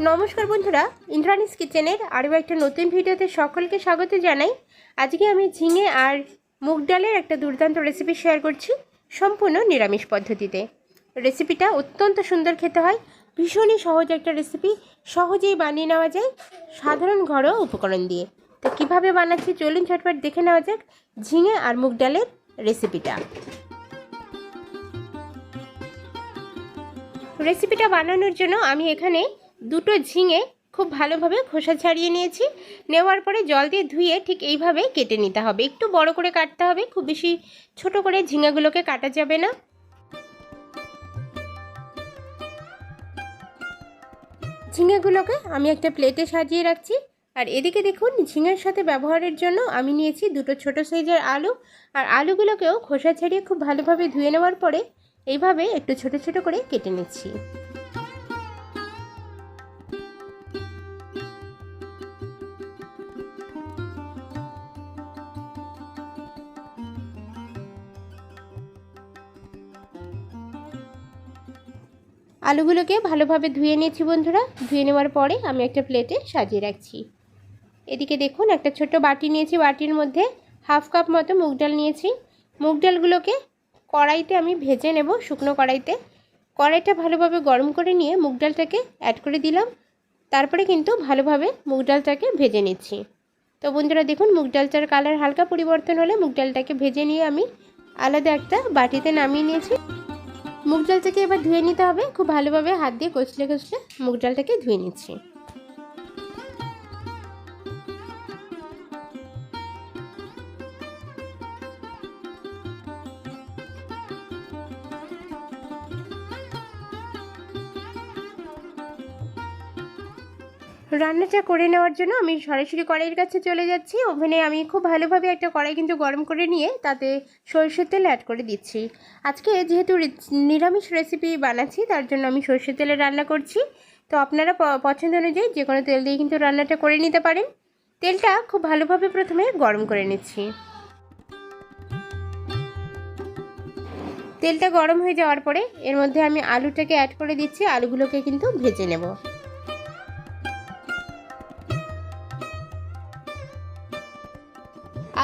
নমস্কার বন্ধুরা, ইন্দ্রাণীস কিচেনের আরও একটা নতুন ভিডিওতে সকলকে স্বাগত জানাই। আজকে আমি ঝিঙে আর মুগ ডালের একটা দুর্দান্ত রেসিপি শেয়ার করছি, সম্পূর্ণ নিরামিষ পদ্ধতিতে। রেসিপিটা অত্যন্ত সুন্দর খেতে হয়, ভীষণই সহজ একটা রেসিপি, সহজেই বানিয়ে নেওয়া যায় সাধারণ ঘরোয়া উপকরণ দিয়ে। তো কীভাবে বানাচ্ছি চলুন ঝটপট দেখে নেওয়া যাক ঝিঙে আর মুগ ডালের রেসিপিটা। রেসিপিটা বানানোর জন্য আমি এখানে দুটো ঝিঙে খুব ভালোভাবে খোসা ছাড়িয়ে নিয়েছি। নেওয়ার পরে জল দিয়ে ধুয়ে ঠিক এইভাবে কেটে নিতে হবে, একটু বড় করে কাটতে হবে, খুব বেশি ছোট করে ঝিঙেগুলোকে কাটা যাবে না। ঝিঙেগুলোকে আমি একটা প্লেটে সাজিয়ে রাখছি। আর এদিকে দেখুন, ঝিঙের সাথে ব্যবহারের জন্য আমি নিয়েছি দুটো ছোট সাইজের আলু। আর আলুগুলোকেও খোসা ছাড়িয়ে খুব ভালোভাবে ধুয়ে নেওয়ার পরে এইভাবে একটু ছোট ছোট করে কেটে নিচ্ছি। আলুগুলোকে ভালোভাবে ধুয়ে নিয়েছি বন্ধুরা। ধুয়ে নেওয়ার পরে আমি একটা প্লেটে সাজিয়ে রাখছি। এদিকে দেখুন, একটা ছোট বাটি নিয়েছি, বাটির মধ্যে হাফ কাপ মতো মুগ ডাল নিয়েছি। মুগ ডালগুলোকে কড়াইতে আমি ভেজে নেব, শুকনো কড়াইতে। কড়াইটা ভালোভাবে গরম করে নিয়ে মুগ ডালটাকে অ্যাড করে দিলাম, তারপরে কিন্তু ভালোভাবে মুগ ডালটাকে ভেজে নিচ্ছি। তো বন্ধুরা দেখুন, মুগ ডালটার কালার হালকা পরিবর্তন হলে মুগ ডালটাকে ভেজে নিয়ে আমি আলাদা একটা বাটিতে নামিয়ে নিয়েছি। মুগ ডালটাকে এবার ধুয়ে নিতে হবে, খুব ভালোভাবে হাত দিয়ে কষলে কষলে মুগ ডালটাকে ধুয়ে নিচ্ছি। রান্নাটা করে নেওয়ার জন্য আমি সরাসরি কড়াইয়ের কাছে চলে যাচ্ছি। ওভেনে আমি খুব ভালোভাবে একটা কড়াই কিন্তু গরম করে নিয়ে তাতে সরষের তেল অ্যাড করে দিচ্ছি। আজকে যেহেতু নিরামিষ রেসিপি বানাচ্ছি, তার জন্য আমি সরষের তেলে রান্না করছি। তো আপনারা পছন্দ অনুযায়ী যে কোনো তেল দিয়ে কিন্তু রান্নাটা করে নিতে পারেন। তেলটা খুব ভালোভাবে প্রথমে গরম করে নিচ্ছি। তেলটা গরম হয়ে যাওয়ার পরে এর মধ্যে আমি আলুটাকে অ্যাড করে দিচ্ছি। আলুগুলোকে কিন্তু ভেজে নেব।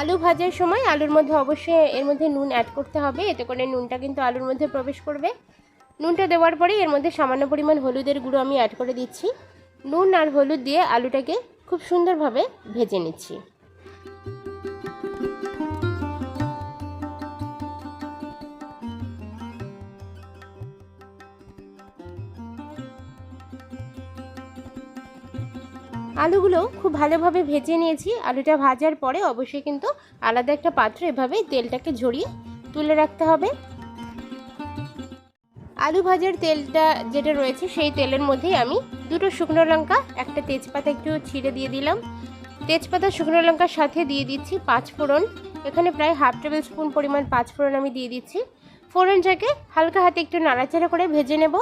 আলু ভাজার সময় আলুর মধ্যে অবশ্যই এর মধ্যে নুন অ্যাড করতে হবে, এতে করে নুনটা কিন্তু আলুর মধ্যে প্রবেশ করবে। নুনটা দেওয়ার পরে এর মধ্যে সামান্য পরিমাণ হলুদের গুঁড়ো আমি অ্যাড করে দিচ্ছি। নুন আর হলুদ দিয়ে আলুটাকে খুব সুন্দরভাবে ভেজে নিচ্ছি। আলুগুলো খুব ভালোভাবে ভেজে নিয়েছি। আলুটা ভাজার পরে অবশ্যই কিন্তু আলাদা একটা পাত্রে এভাবে তেলটাকে ঝরিয়ে তুলে রাখতে হবে। আলু ভাজার তেলটা যেটা রয়েছে সেই তেলের মধ্যেই আমি দুটো শুকনো লঙ্কা, একটা তেজপাতা একটু ছিঁড়ে দিয়ে দিলাম। তেজপাতা শুকনো লঙ্কার সাথে দিয়ে দিচ্ছি 5 ফোড়ন। এখানে প্রায় হাফ টেবিল স্পুন পরিমাণ 5 ফোড়ন আমি দিয়ে দিচ্ছি। ফোড়নটাকে হালকা হাতে একটু নাড়াচাড়া করে ভেজে নেব।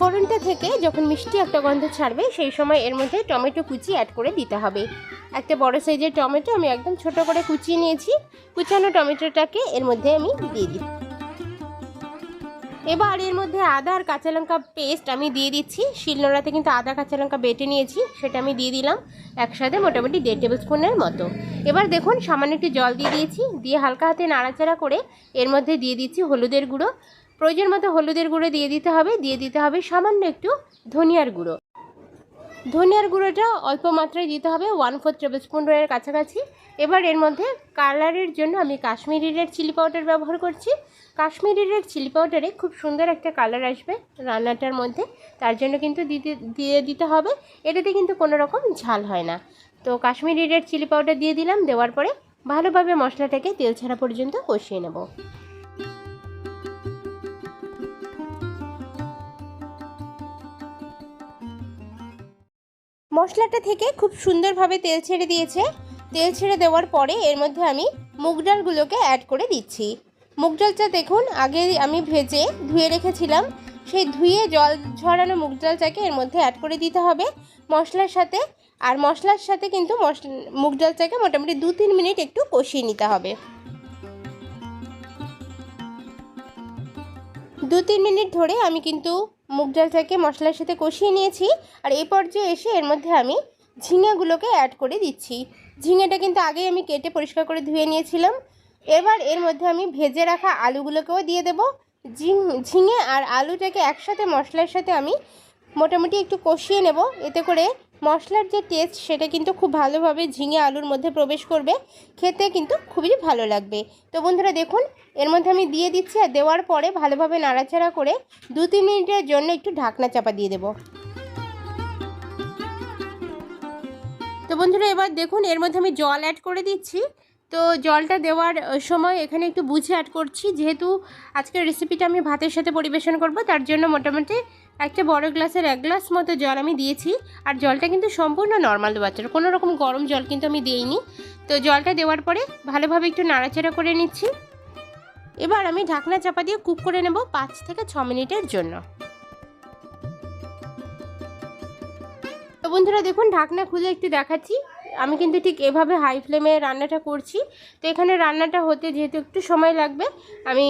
ফোড়নটা থেকে যখন মিষ্টি একটা গন্ধ ছাড়বে সেই সময় এর মধ্যে টমেটো কুচি অ্যাড করে দিতে হবে। একটা বড় সাইজের টমেটো আমি একদম ছোট করে কুচিয়ে নিয়েছি। কুচানো টমেটোটাকে এর মধ্যে আমি দিয়ে দিই। এবার এর মধ্যে আদা আর কাঁচা লঙ্কা পেস্ট আমি দিয়ে দিচ্ছি। শিলনোড়াতে কিন্তু আদা কাঁচা লঙ্কা বেটে নিয়েছি, সেটা আমি দিয়ে দিলাম একসাথে মোটামুটি 1.5 টেবিল স্পুনের মতো। এবার দেখুন, সামান্য একটু জল দিয়ে দিয়েছি, দিয়ে হালকা হাতে নাড়াচাড়া করে এর মধ্যে দিয়ে দিচ্ছি হলুদের গুঁড়ো। প্রয়োজন মতো হলুদের গুঁড়ো দিয়ে দিতে হবে সামান্য একটু ধনিয়ার গুঁড়ো। ধনিয়ার গুঁড়োটা অল্প মাত্রায় দিতে হবে, 1/4 টেবিল স্পুনের কাছাকাছি। এবার এর মধ্যে কালারের জন্য আমি কাশ্মীরি রেড চিলি পাউডার ব্যবহার করছি। কাশ্মীরি রেড চিলি পাউডারে খুব সুন্দর একটা কালার আসবে রান্নাটার মধ্যে, তার জন্য কিন্তু দিয়ে দিতে হবে। এটাতে কিন্তু কোনো রকম ঝাল হয় না। তো কাশ্মীরি রেড চিলি পাউডার দিয়ে দিলাম। দেওয়ার পরে ভালোভাবে মশলাটাকে তেল ছাড়া পর্যন্ত কষিয়ে নেব। মশলাটা থেকে খুব সুন্দরভাবে তেল ছেড়ে দিয়েছে। তেল ছেড়ে দেওয়ার পরে এর মধ্যে আমি মুগ ডালগুলোকে অ্যাড করে দিচ্ছি। মুগ ডালটা দেখুন, আগে আমি ভেজে ধুয়ে রেখেছিলাম, সেই ধুয়ে জল ঝরানো মুগ ডালটাকে এর মধ্যে অ্যাড করে দিতে হবে মশলার সাথে। আর মশলার সাথে কিন্তু মুগ ডালটাকে মোটামুটি 2-3 মিনিট একটু কষিয়ে নিতে হবে। 2-3 মিনিট ধরে আমি কিন্তু মুগ ডালটাকে মশলার সাথে কষিয়ে নিয়েছি। আর এই পর্যায়ে এসে এর মধ্যে আমি ঝিঙেগুলোকে অ্যাড করে দিচ্ছি। ঝিঙেটা কিন্তু আগেই আমি কেটে পরিষ্কার করে ধুয়ে নিয়েছিলাম। এবার এর মধ্যে আমি ভেজে রাখা আলুগুলোকেও দিয়ে দেবো। ঝিঙে আর আলুটাকে একসাথে মশলার সাথে আমি মোটামুটি একটু কষিয়ে নেব। এতে করে মশলার যে টেস্ট সেটা কিন্তু খুব ভালোভাবে ঝিঙে আলুর মধ্যে প্রবেশ করবে, খেতে কিন্তু খুবই ভালো লাগবে। তো বন্ধুরা দেখুন, এর মধ্যে আমি দিয়ে দিচ্ছি। আর দেওয়ার পরে ভালোভাবে নাড়াচাড়া করে 2-3 মিনিটের জন্য একটু ঢাকনা চাপা দিয়ে দেবো। তো বন্ধুরা এবার দেখুন, এর মধ্যে আমি জল অ্যাড করে দিচ্ছি। তো জলটা দেওয়ার সময় এখানে একটু বুঝে অ্যাড করছি, যেহেতু আজকের রেসিপিটা আমি ভাতের সাথে পরিবেশন করব, তার জন্য মোটামুটি একটা বড় গ্লাসের 1 গ্লাস মতো জল আমি দিয়েছি। আর জলটা কিন্তু সম্পূর্ণ নর্মাল বাটার, কোনো রকম গরম জল কিন্তু আমি দিইনি। তো জলটা দেওয়ার পরে ভালোভাবে একটু নাড়াচাড়া করে নিচ্ছি। এবার আমি ঢাকনা চাপা দিয়ে কুক করে নেব 5 থেকে 6 মিনিটের জন্য। তো বন্ধুরা দেখুন, ঢাকনা খুলে একটু দেখাচ্ছি। আমি কিন্তু ঠিক এভাবে হাই ফ্লেমে রান্নাটা করছি। তো এখানে রান্নাটা হতে যেহেতু একটু সময় লাগবে, আমি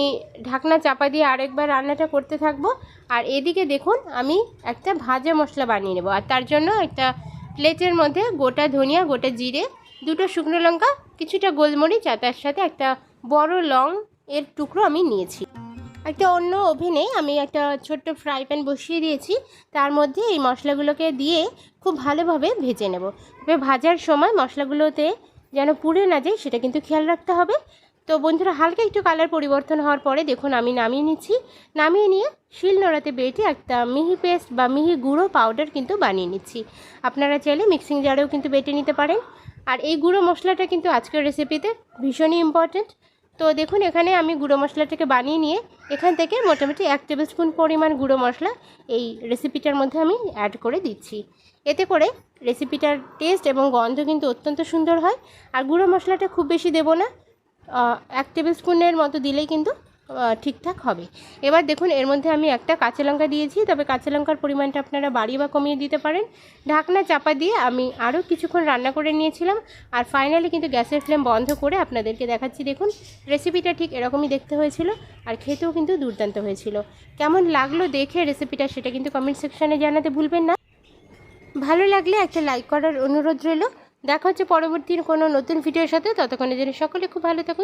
ঢাকনা চাপা দিয়ে আরেকবার রান্নাটা করতে থাকবো। আর এদিকে দেখুন, আমি একটা ভাজা মশলা বানিয়ে নেব। আর তার জন্য একটা প্লেটের মধ্যে গোটা ধনিয়া, গোটা জিরে, 2টো শুকনো লঙ্কা, কিছুটা গোলমরিচ, আর তার সাথে একটা বড় লং এর টুকরো আমি নিয়েছি। একটা অন্য ওভেনে আমি একটা ছোট্ট ফ্রাই প্যান বসিয়ে দিয়েছি। তার মধ্যে এই মশলাগুলোকে দিয়ে খুব ভালোভাবে ভেজে নেব। তবে ভাজার সময় মশলাগুলোতে যেন পুড়ে না যায় সেটা কিন্তু খেয়াল রাখতে হবে। তো বন্ধুরা, হালকা একটু কালার পরিবর্তন হওয়ার পরে দেখুন আমি নামিয়ে নিচ্ছি। নামিয়ে নিয়ে শিলনোড়াতে বেটে একটা মিহি পেস্ট বা মিহি গুঁড়ো পাউডার কিন্তু বানিয়ে নিচ্ছি। আপনারা চাইলে মিক্সিং জারেও কিন্তু বেটে নিতে পারেন। আর এই গুঁড়ো মশলাটা কিন্তু আজকের রেসিপিতে ভীষণই ইম্পর্ট্যান্ট। তো দেখুন, এখানে আমি গুঁড়ো মশলাটাকে বানিয়ে নিয়ে এখান থেকে মোটামুটি 1 টেবিল স্পুন পরিমাণ গুঁড়ো মশলা এই রেসিপিটার মধ্যে আমি অ্যাড করে দিচ্ছি। এতে করে রেসিপিটার টেস্ট এবং গন্ধ কিন্তু অত্যন্ত সুন্দর হয়। আর গুঁড়ো মশলাটা খুব বেশি দেবো না, 1 টেবিল স্পুনের মতো দিলেই কিন্তু ঠিকঠাক হবে। এবার দেখুন, এর মধ্যে আমি একটা কাঁচা লঙ্কা দিয়েছি, তবে কাঁচা লঙ্কার পরিমাণটা আপনারা বাড়িয়ে বা কমিয়ে দিতে পারেন। ঢাকনা চাপা দিয়ে আমি আরও কিছুক্ষণ রান্না করে নিয়েছিলাম। আর ফাইনালি কিন্তু গ্যাসের ফ্লেম বন্ধ করে আপনাদেরকে দেখাচ্ছি। দেখুন, রেসিপিটা ঠিক এরকমই দেখতে হয়েছিল, আর খেতেও কিন্তু দুর্দান্ত হয়েছিল। কেমন লাগলো দেখে রেসিপিটা সেটা কিন্তু কমেন্ট সেকশানে জানাতে ভুলবেন না। ভালো লাগলে একটা লাইক করার অনুরোধ রইল। দেখা হচ্ছে পরবর্তী কোনো নতুন ভিডিওর সাথে। ততক্ষণের জন্য সকলে খুব ভালো থাকুন।